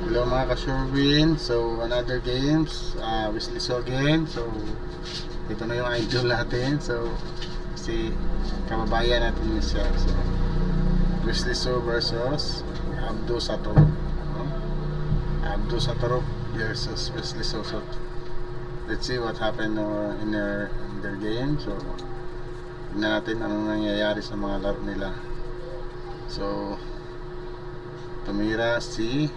Hello mga ka-Sherwin. So another games, Wisliso again. So ito na yung idol natin. So kasi kababayan natin yun siya. So Wisliso versus Abdo Satorov, no? Abdo Satorov versus Wisliso. So let's see what happened in their game. So tignan natin anong nangyayari sa mga laro nila. So tumira si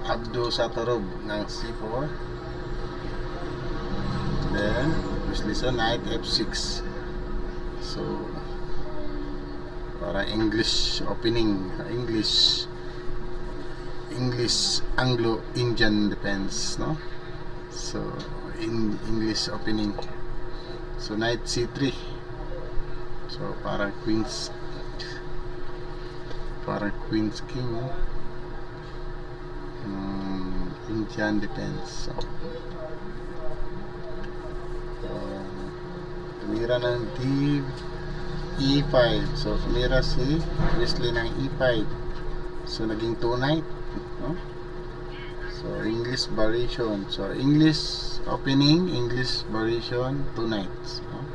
Abdo Satorov ng C4, then Wisliso Knight F6. So para English opening, English Anglo-Indian defense, no? So English opening. So Knight C3. So parang Queen's King, no? Indian defense. So tumira ng E5. So tumira si Wesley ng E5. So naging 2 knight, no? So English variation. So English opening, English variation, 2 knights, no?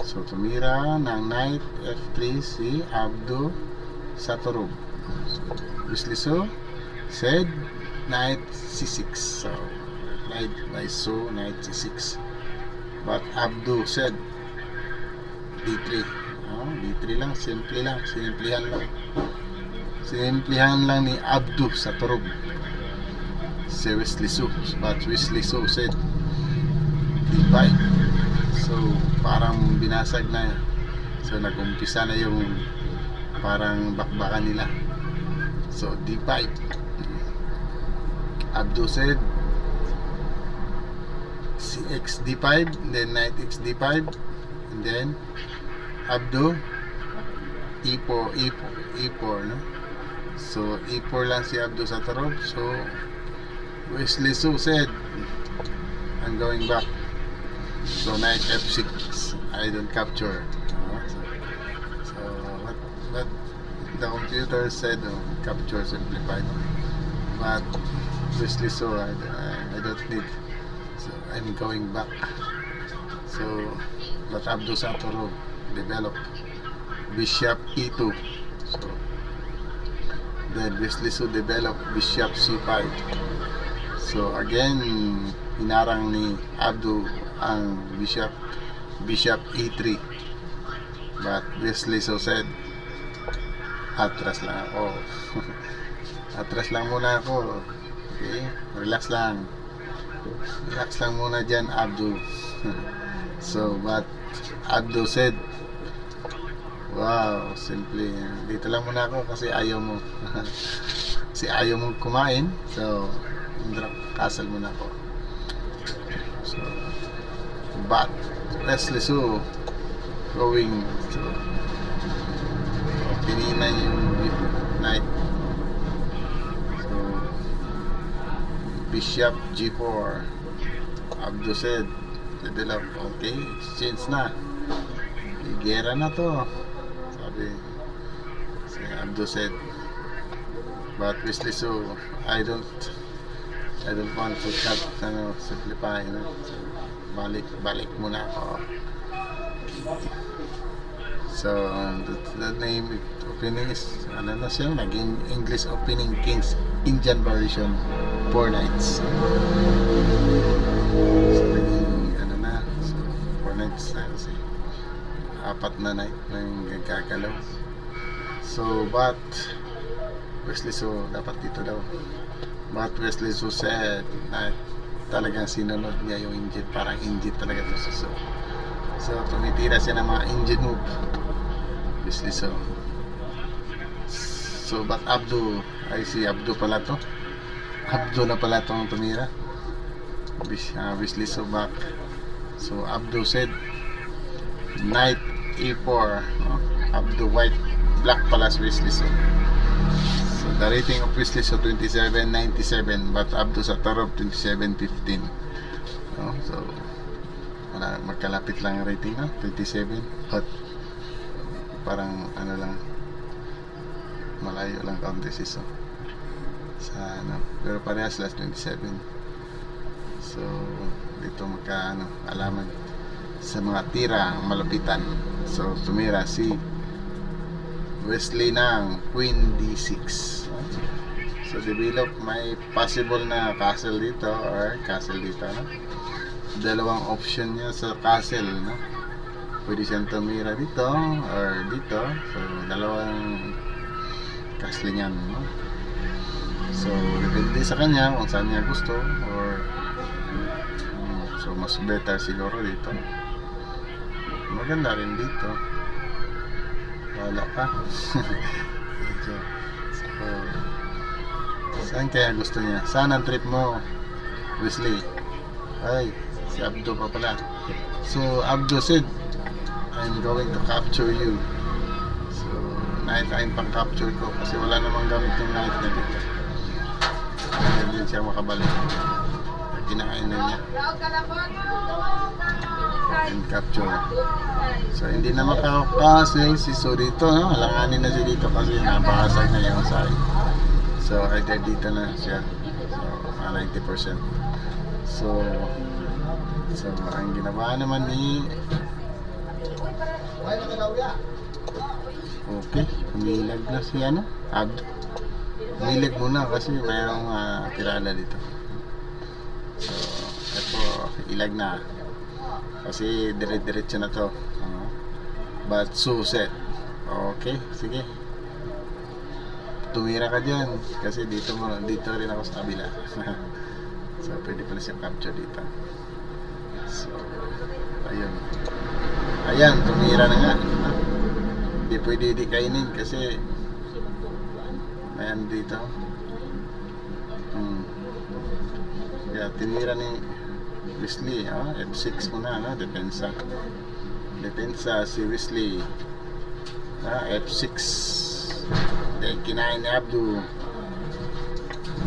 So tumira ng knight F3 si Abdo Satorov. So Wisliso said knight C6. So knight by knight C6. But Abdo said D3. D3 lang, simplihan lang ni Abdo Satorov si Wisliso. But Wisliso said D5. So parang binasag na. So nag-umpisa na yung parang bakbakan nila. So D5. Abdo said CX D5, then knight X D5, and then Abdo E4, no? So E4 lang si Abdo Satorov. So Wisliso said I'm going back. So knight F6, I don't capture. So what the computer said, capture simplified. But Wisliso, I don't need. So I'm going back. So but Abdo Satorov develop Bishop E2. So then Wisliso develop Bishop C5. So again hinarang ni Abdo ang Bishop E3. But Wisliso said atras lang ako. Atras lang muna ako. Okay, relax lang muna dyan, Abdo. So but Abdo said, wow, simply dito lang muna ako kasi ayaw mo kumain. So castle muna ako. So but Wisliso going to pininan yung knight. So Bishop G4. Abdo said develop. Okay, exchange na, gera na to, sabi si Abdo said. But Wisliso, I don't want to cut, simplify, no? So, balik muna ako. So the name opening is na siya, naging English opening King's Indian version, 4 knights. So naging so 4 knights na kasi 4 na knight na yung gagalaw. So but Wisliso dapat dito daw. But Wisliso said na talagang sinunod niya yung engine, parang engine talaga to. So tumitira siya ng mga engine move, Wisliso. So but Abdo, I see Abdo pala to. Abdo na pala itong tumira. Wisliso back. So Abdo said knight E4, no? Abdo white, black pala si Wisliso. So the rating of Wisliso 27.97, but Abdo Satorov 27.15, no? So magkalapit lang yung rating, no? 27, but parang lang, malayo lang kaunti siya. sa ano, pero parehas last 27. So dito alaman sa mga tira ang malapitan. So tumira si Wesley ng Queen D6. So develop, may possible na castle dito or castle dito, no? Dalawang option niya sa castle, no? Pwede siyang tumira dito or dito. So dalawang castle niyan, no? So depende sa kanya kung saan niya gusto, or so mas better siguro dito. Maganda rin dito. Wala pa. So, saan kaya gusto niya? Saan ang trip mo, Wesley? Ay, si Abdo pa pala. So Abdo said, I'm going to capture you. So night time pang capture ko kasi wala namang gamit yung night na dito. Hindi siya makabalik. Kinain na niya and capture. So hindi na makakasing si So dito, no? Halanganin na siya dito kasi nabasag na yung side. So either dito na siya. So 90%. So ang ginawa naman ni okay, umilag na si Abdo. Umilag muna kasi mayroong tirada dito. So ito, ilag na kasi dire-diretso na to. But suset. Okay, sige, tumira ka dyan kasi dito rin ako sa kabila. So pwede pala siya capture dito. So ayan, tumira na nga. Hindi pwede kainin kasi ayan dito. Kaya tinira ni Wesley, F6 muna, no? Depensa si Wesley, F6. Then kinain ni Abdo.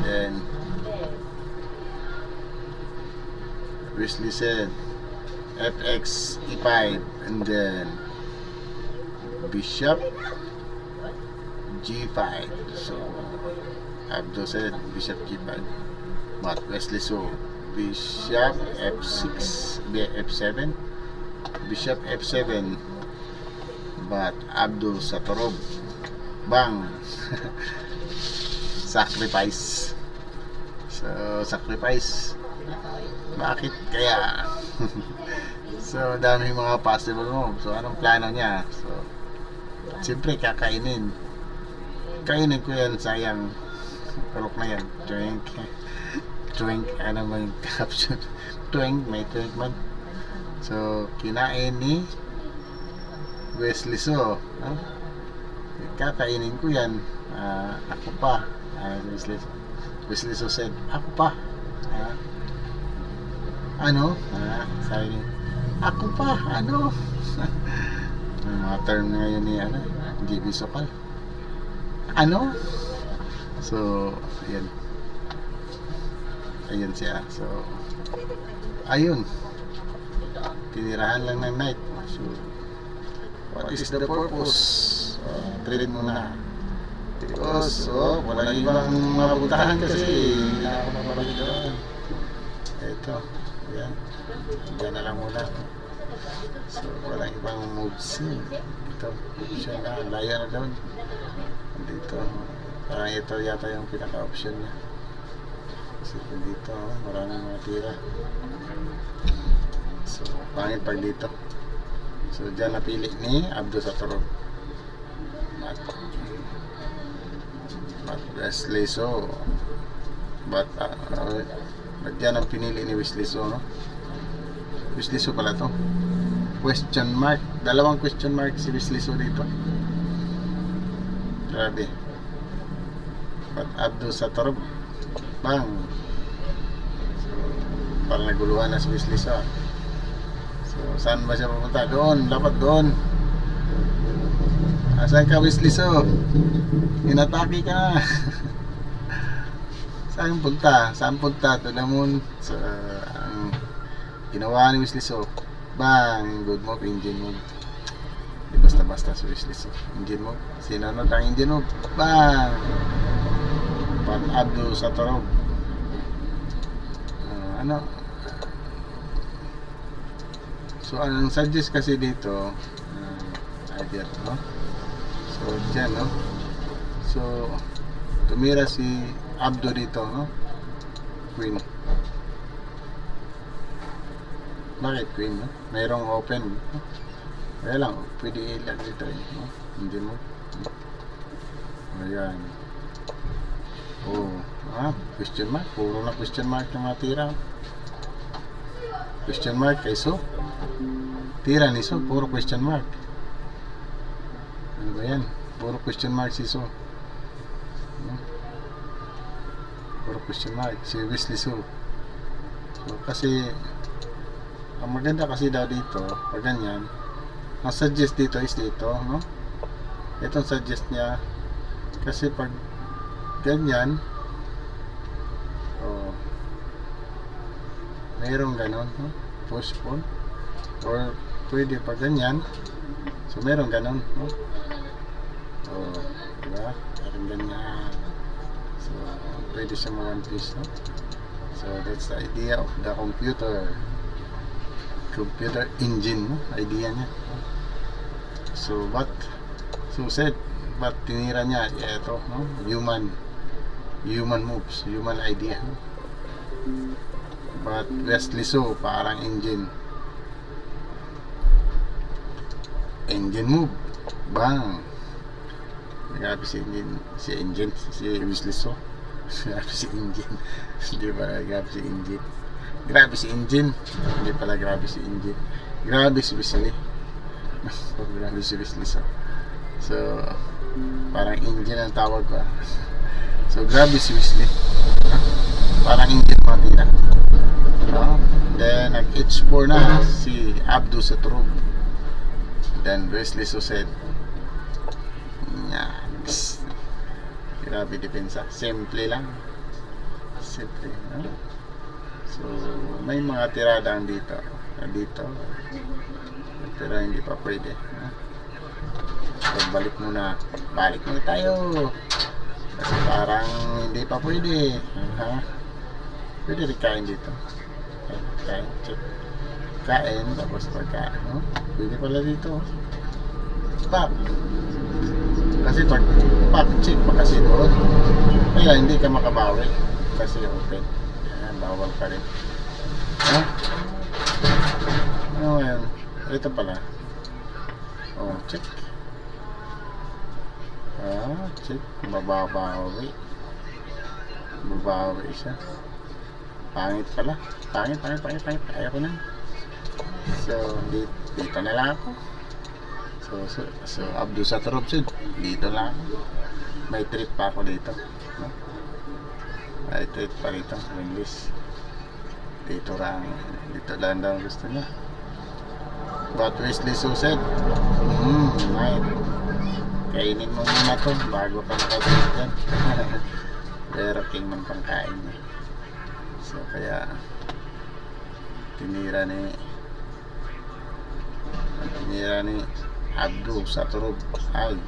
Then Wesley said FX E5, and then Bishop G5. So Abdo said Bishop G5, but Wesley saw Bishop F6, F7, Bishop F7, but Abdo sa torob. Bang! Sacrifice. So sacrifice. Bakit kaya? So daming mga possible moves. So anong plano niya? So siyempre kainin ko yan, sayang. Karok na yan. Drink, ano ba yung caption? May drink man. So kinain ni Wesley So, kakainin ko yan. Ako pa. Wesley So said, ako pa. Sabi niya, ako pa, yung mga term ngayon ni GB Sokal. So ayun siya. So ayun, tinirahan lang ng night. So what is the purpose? Trade mo na because walang ibang mapuntahan kasi hindi na ako mabalik doon. Ito, yan, dyan na lang muna. So walang ibang moves. Ito, option na, laya na doon. Dito, parang ito yata yung pinaka-option niya. Kasi dito, maraming mga tira. So pangit pag dito. So dyan napili ni Abdo sa torob. But Wesley So, but dyan ang pinili ni Wesley So, no? Wesley So pala to. Question mark, dalawang question mark si Wesley So dito. Grabe. But Abdo sa torob. Bang. So parang naguluhan na si Wesley So. So saan ba siya pupunta? Doon, dapat doon. Asan ka, Wesley So? Inatake ka na. Saan punta? To the moon. So ang ginawa ni Wesley So, bang, good move, engine move. Di basta-basta si Wesley So. Engine move, sinunod ang engine move, bang. But Abdo Satorov. Ano? So, ang suggest kasi dito, idea, no? So, dyan, no? So, tumira si Abdo dito, no? Queen. Bakit Queen, no? Mayroong open, no? Kaya lang, pwede ilag dito, no? Hindi mo. Ayan. Oh, question mark. Puro na question mark yung mga tira. Question mark kay So. Tira ni So, puro question mark. Ano ba yan? Puro question mark si So. Puro question mark. Si Wesley So. So, kasi ang maganda kasi daw dito, pag ganyan, ang suggest dito is dito, no? Itong suggest niya, kasi pag ganyan, mayroong ganon, no? Push pull, or pwede pag ganyan, so mayroong ganon, no? So, diba? Mayroong ganyan, so pwede siya ma one piece, no? So that's the idea of the computer engine, no? Idea niya, no? So said, but tinira niya ito, no? Human moves, human idea, no? But Wesley So parang engine move, bang, grabe si Wesley So. Grabe si engine. Hindi pala grabe si engine. Grabe si engine. Hindi pala grabe si engine. Grabe si Wesley. Grabe si Wesley So. So, parang engine ang tawag ko. So, grabe si Wesley. Parang engine matira. Then, nag-H4 na si Abdo Satorov. Then, Wesley So said, grabe depensa. Simple lang. Simple. So, may mga tiradang dito. Dito. Pero hindi pa pwede. So, balik muna tayo. Kasi parang hindi pa pwede. Pwede rin kain dito. Kain. Check. Kain. Tapos pagkain. Pwede pala dito. Stop. Kasi pag check pa kasi doon, kaya hindi ka makabawi kasi open. Ayan, bawal pa rin. Ano ngayon? Ito pala. Check. Check. Mababawi siya. Pangit pala. Pangit. Ayaw ko na. So, dito na lang ako. So Abdo Satorov said, dito lang. May treat pa ako dito, no? May treat pa dito, English. Dito lang daw gusto niya. But Wesley So said, right. Kainin mo muna to bago ka nakabalik dyan. Pero king man pang kain niya. So kaya tinira ni Abdo Satorov ay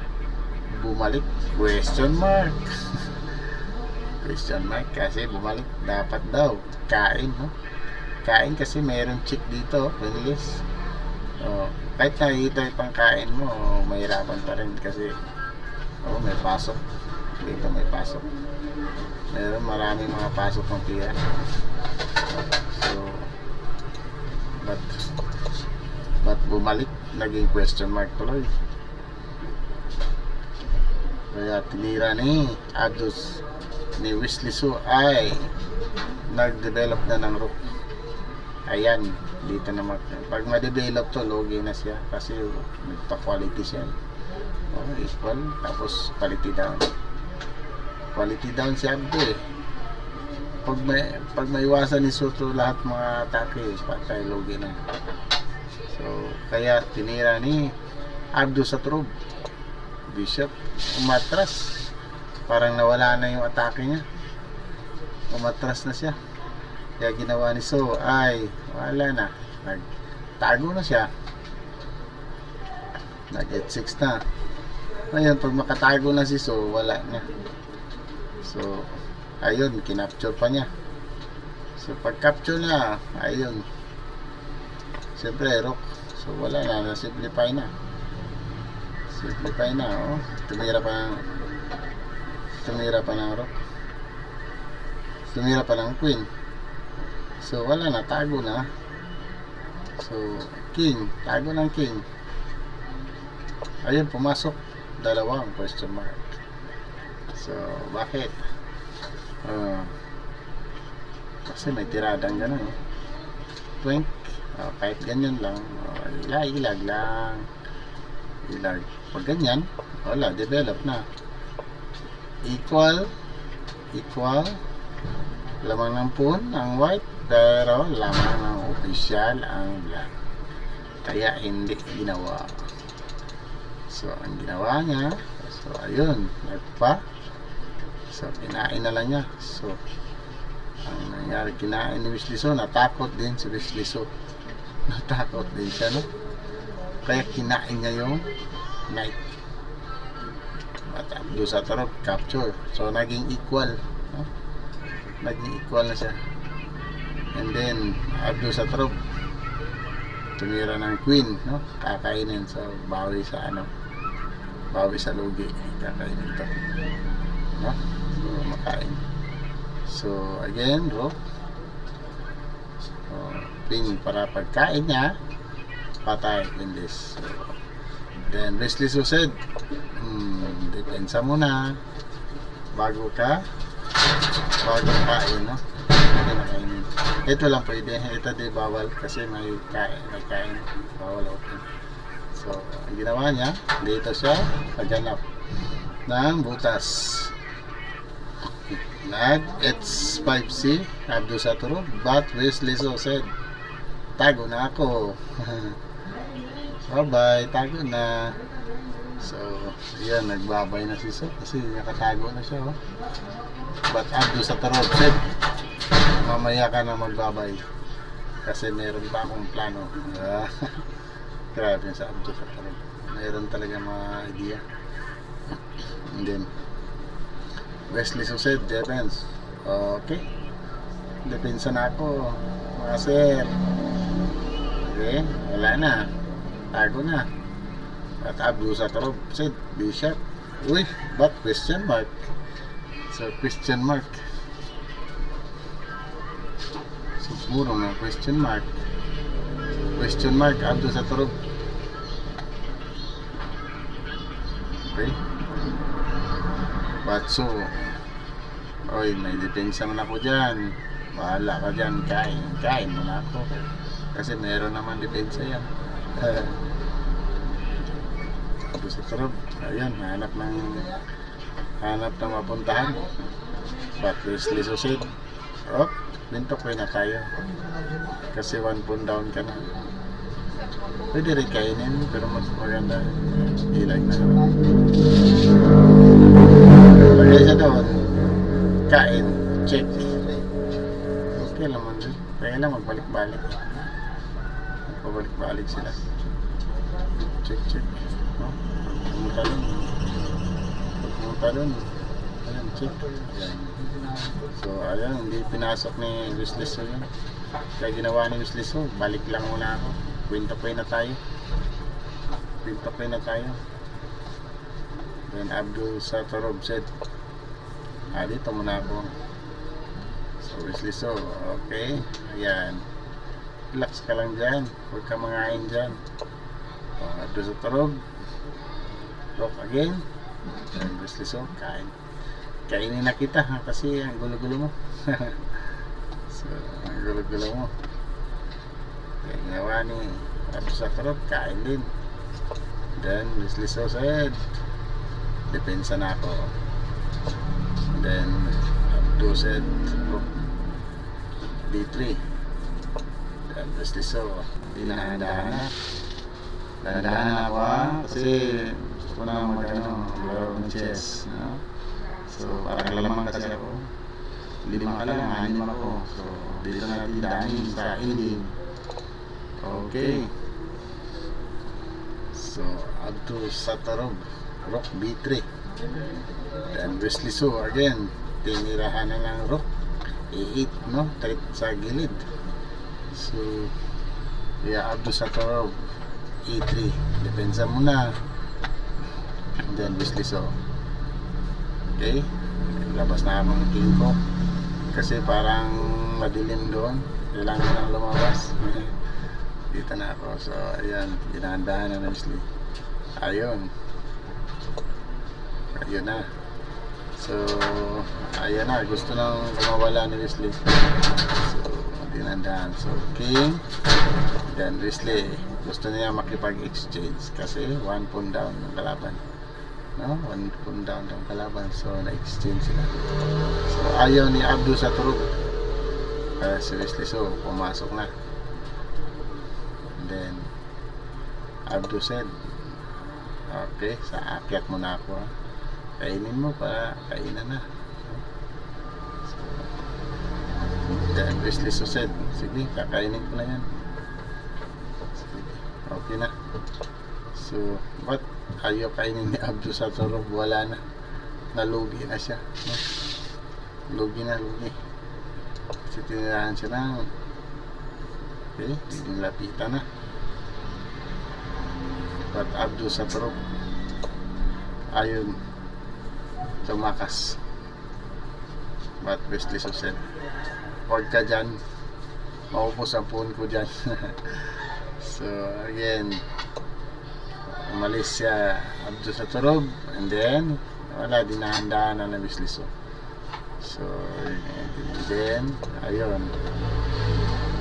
bumalik, question mark. Question mark kasi bumalik, dapat daw kain, no? Kain kasi mayroong chick dito, English. Kahit nakikita yung pangkain mo, mahirapan pa rin kasi may pasok dito, may pasok, maraming mga pasok ng tira. So but bumalik, naging question mark tuloy. Kaya tinira ni Wesley So ay nag-develop na ng rook. Ayan, dito na pag ma-develop to, logi na siya kasi nagpa-quality siya. Equal, tapos quality down si Abdo eh. Pag maiwasan ni Soto lahat mga atake, patay, logi na. So, kaya tinira ni Abdo Satorov. Bishop, umatras. Parang nawala na yung atake niya. Umatras na siya. Kaya ginawa ni So ay wala na. Nagtago na siya. Nag-H6 na. Ngayon, pag makatago na si So, wala na. So, Ayun, kinapture pa niya. So pag capture niya, ayun, siyempre rook. So wala na, na-simplify na. Simplify na, oh. Tumira pa ng rook. Tumira pa ng queen. So wala na, tago na. So king, tago ng king. Ayun, pumasok dalawang question mark. So bakit? Kasi may tiradang gano'n, eh. Twink, kahit ganyan lang, ilag lang. Ilag. Pag ganyan, wala, develop na. Equal, lamang ng pawn ang white, pero lamang ng official ang black. Kaya hindi ginawa. So ang ginawa niya, so ayun, nagpa. So kinain na lang niya. So ang nangyari, kinain ni Wisliso, natakot din si Wisliso. Natakot din siya, no? Kaya kinain niya yung knight. At Abdul Satarov capture. So naging equal, no? Naging equal na siya. And then Abdul Satarov tumira ng queen, no? Kakainin. So bawi sa lugi. Kakainin to, no? So makain. So again, rook. So ping para pagkain niya, patay in this. So, then Wisliso said, depensa muna bago kain, no? Hindi na kainin. Ito lang pwede, ito di bawal kasi may kain, bawal open. So ang ginawa niya, dito siya paghanap ng butas. Nag H5C Abdul Satarov, but Wisliso said, tago na ako. Bye bye, tago na. So yan, nagbabay na si So kasi nakatago na siya, oh. But Abdul Satarov said, mamaya ka na magbabay kasi meron pa akong plano. Grabe sa Abdul Satarov, meron talaga mga idea. And then Wisliso said, defense. Okay, depensa na ako, mga sir. Okay, wala na, tago na. At Abdul Satarov said, bishop. Uy, but question mark. So question mark. So puro na question mark. Question mark, Abdul Satarov. Okay, but so, oy, may depensa man ako dyan. Bahala ka dyan, kain mo na ako. Kasi meron naman depensa yan. Abdul Satarov, ayan, hanap ng mapuntahan. But Wisliso said, oh, bintokoy na tayo. Kasi 1 pawn down ka na. Pwede rin kainin, pero mas maganda ilag na. Lagay siya doon, kain, check. Okay naman rin. Kaya lang magbalik-balik. Magpabalik-balik sila. Check. Pumunta doon. Ayan, check. Ayan. So, ayan, hindi pinasok ni Wisliso yun. Kaya ginawa ni Wisliso, balik lang muna ako. Quintopoy na tayo. Then Abdul Satarov said, dito muna ako. So Wisliso, okay, ayan, relax ka lang dyan, huwag ka mangain dyan. Abdul Satarov, rock again. Then Wisliso, kainin na kita, kasi ang gulo-gulo mo. So ang gulo-gulo mo. Kaya ginawa ni Abdul Satarov, kain din. Then Wisliso said, depensa na ako. And then Abdul said, D3. Then Wisliso, dahan-dahan na ako, kasi gusto ko na laro ng chess, no? So parang lamang kasi ako, 5 ka lang, 6 ako. So dito natin dahil sa ending. Okay, so Abdul Satarov, rook B3. Then Wisliso again, tinirahan na ng rook. E8, no? Threat sa gilid. So, kaya Abdo sa Torob, E3. Depensa muna. And then, Bisliso. Okay? Labas na akong king ko. Kasi parang madilim doon. Kailangan lang lumabas. Dito na ako. So, ayan. Ginahandahan na Wesley. Ayun. Ayun na. So, ayan na. Gusto nang gumawala ni Wesley. So, ginahandahan. So, king. Then, Wesley. Gusto niya makipag-exchange. Kasi, 1 pawn down ng kalaban. No? 1 pawn down ng kalaban. So, na-exchange sila. So, ayaw ni Abdo sa turog. Kaya si Wesley so, pumasok na. And then, Abdo said, okay, sa akyat mo na ako. Kainin mo para kainan na. So, then Wesley so said, sige, kakainin ko na yan. Sige, okay na. So, but ayaw kainin ni Abdo sa turog, wala na. Nalugi na siya. No? Lugi na, lugi. Kasi tinirahan siya ng okay, nilapitan na. But Abdo sa turog, ayun, tumakas. But Wesley so said, huwag ka dyan, maupos ang phone ko dyan. So again, umalis siya Abdo sa turog, and then wala, dinahandaan na Wesley so. So, then, ayun,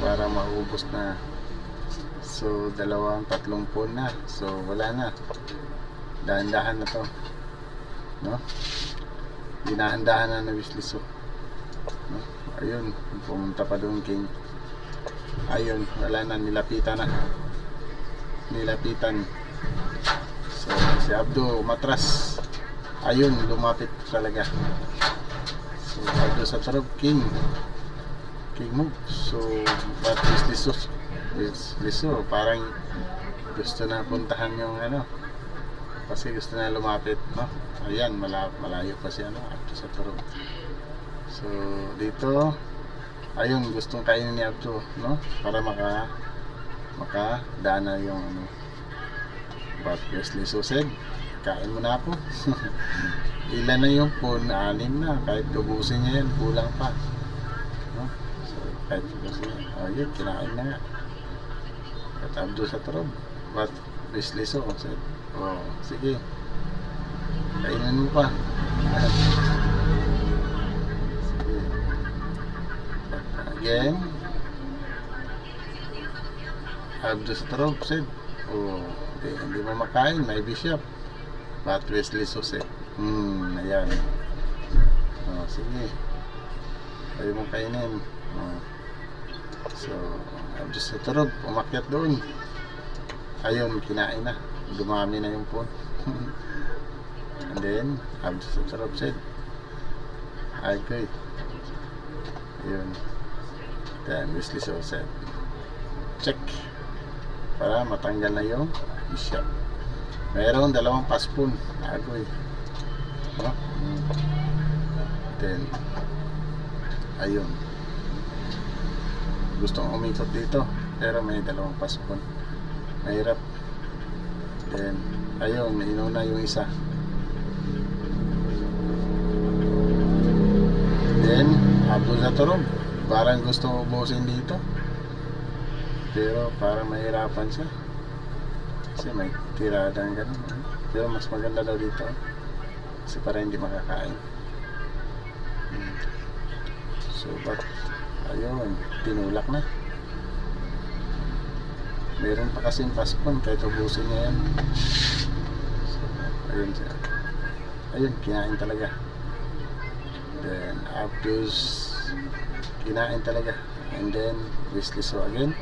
para maubos na. So, 2-3 pawn na. So, wala na. Dahan-dahan na to. No? Dinahandahan na Wesley so. No? Ayun, pumunta pa doon king. Ayun, wala na, nilapitan na. Nilapitan. So, si Abdo matras. Ayun, lumapit talaga. So, Abdo sa turog, king move. So, but Wesley so, parang gusto na puntahan yung ano, kasi gusto na lumapit, no? Ayan, malayo pa siya, no? Abdo sa turog. So, dito, ayun, gustong kainin ni Abdo, no? Para makadaan na yung ano. But Wesley so said, kain mo na ako. Ilan na yung phone? 6 na. Kahit ubusin niya yan, kulang pa. No? So, kahit ubusin niya. Ayun, kinain na nga. At Abdo sa turog. But Wesley so said, oh, sige, kainin mo pa. Sige. But again, Abdo sa turog said, oh, hindi mo makain, may bishop. But Wesley so said, ayan. Oh, sige. Ayaw mong kainin. Oh. So, Abdo sa turog, umakyat doon. Ayun, kinain na. Dumami na yung phone. And then, Abdo sa turog said, okay. Ayun. Then, Wesley so said, check. Para matanggal na yung bishop. Mayroon 2 paspon. Agoy. No? Then, ayun. Gustong umikot dito. Pero may 2 paspon. Mahirap. Then, ayun. Inuna yung isa. Then, Abdo sa turog. Parang gustong ubusin dito. Pero parang mahirapan siya. Kasi may tiradang ganun. Pero mas maganda daw dito. Kasi para hindi makakain. So, but ayun, tinulak na. Meron pa kasing paspon kahit ubusin niya yan. So, ayun siya. Ayun, kinain talaga. Then, Abdo's kinain talaga. And then, Wesley so again.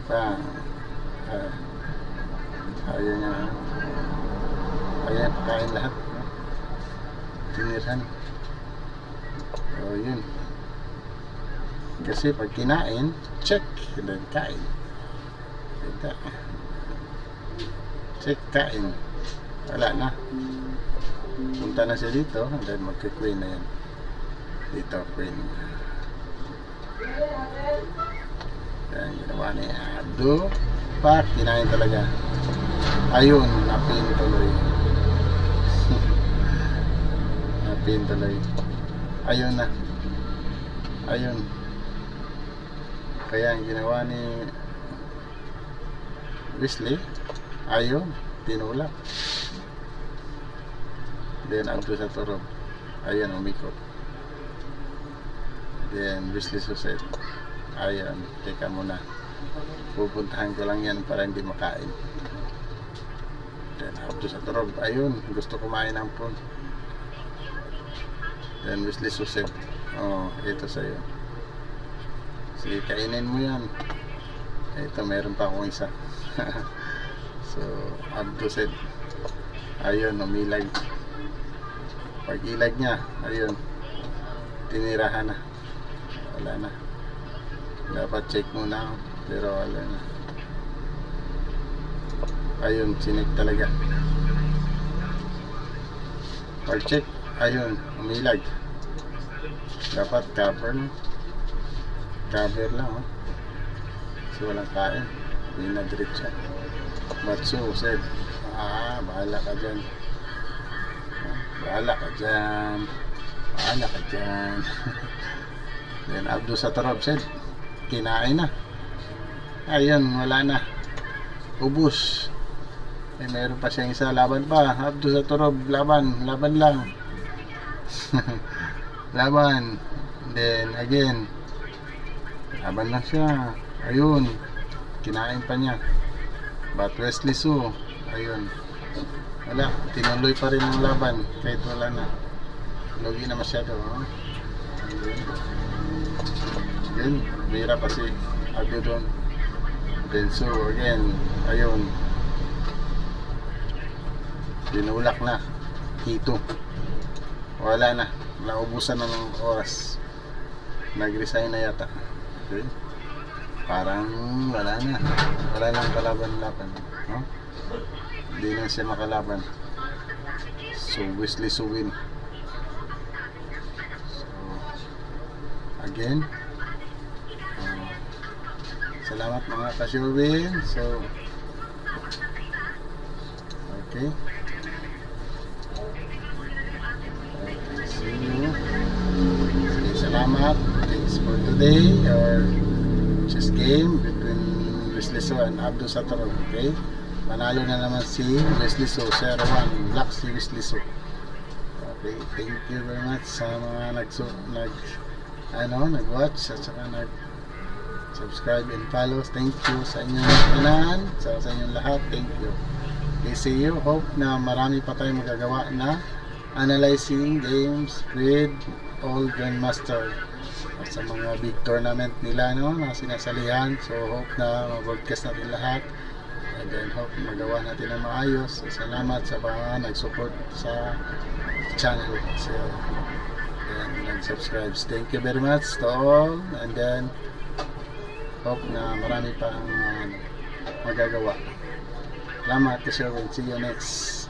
Bang. Ayun niya. Ayan, kain lahat. Tinirhan. So, yun. Kasi pag kinain, check. And then, kain. Check, kain. Wala na. Punta na siya dito. And then, magka-queen na yan. Dito, Queen. Yan, ginawa ni Abdo. Pak, kinain talaga. Ayun, napin tuloy. Napin tuloy. Ayun na. Ayun. Kaya ang ginawa ni Wesley, ayun, tinulak. Then Abdo sa Torob. Ayun, umikot. Then Wesley suset. Ayun, teka muna. Pupuntahan ko lang yan para hindi makain. Then Abdo sa Torob. Ayun, gusto kumain ng prawn. Then Wesley suset. Oh, ito sa'yo. Sige, kainin mo yan. Ito, meron pa akong isa. So, Abdo said, ayun, umilag. Pag ilag niya, ayun, tinirahan na. Wala na. Dapat check muna ako, pero wala na. Ayun, sinig talaga. Pag check, ayun, umilag. Dapat cover na. Cover lang, oh. Kasi walang kain. Hindi na diretso. Matsu said, bahala ka dyan. Bahala ka dyan. Bahala ka dyan. Then Abdo sa Torob said, kinain na. Ayun, wala na. Ubus. Eh, meron pa siyang isa. Laban pa. Abdo sa Torob, laban. Laban lang. Laban. Then again, laban lang siya. Ayun, kinain pa niya. But Wesley Su, ayun, wala, tinuloy pa rin ang laban kahit wala na. Lugi na masyado, oh. Ayun, bira pa si Abdo doon. Then Su, again, ayun, tinulak na. Hito, wala na, naubusan na ng oras. Nag-resign na yata. Okay. Parang wala na. Wala lang kalaban-laban, no? Hindi na siya makalaban. So Wesley Su win. So again, salamat mga ka-Sherwin. So okay. See you. Salamat. Thanks for today. Or chess game between Wesley Su and Abdo sa Torob. Okay? Manalo na naman si Wesley Su. 0-1. Black si Wesley Su. Okay, thank you very much sa mga nag-watch at saka nag-subscribe and follow. Thank you sa inyong kanan, sa inyong lahat. Thank you. Okay, see you. Hope na marami pa tayong magagawa na analyzing games with all Grandmaster at sa mga big tournament nila, no, na sinasalihan. So hope na mag-broadcast natin lahat, and then hope magawa natin na maayos. So, salamat sa mga nag-support sa channel, so, and nag-subscribe. Thank you very much to all, and then hope na marami pang magagawa. Salamat, Sherwin. See you next.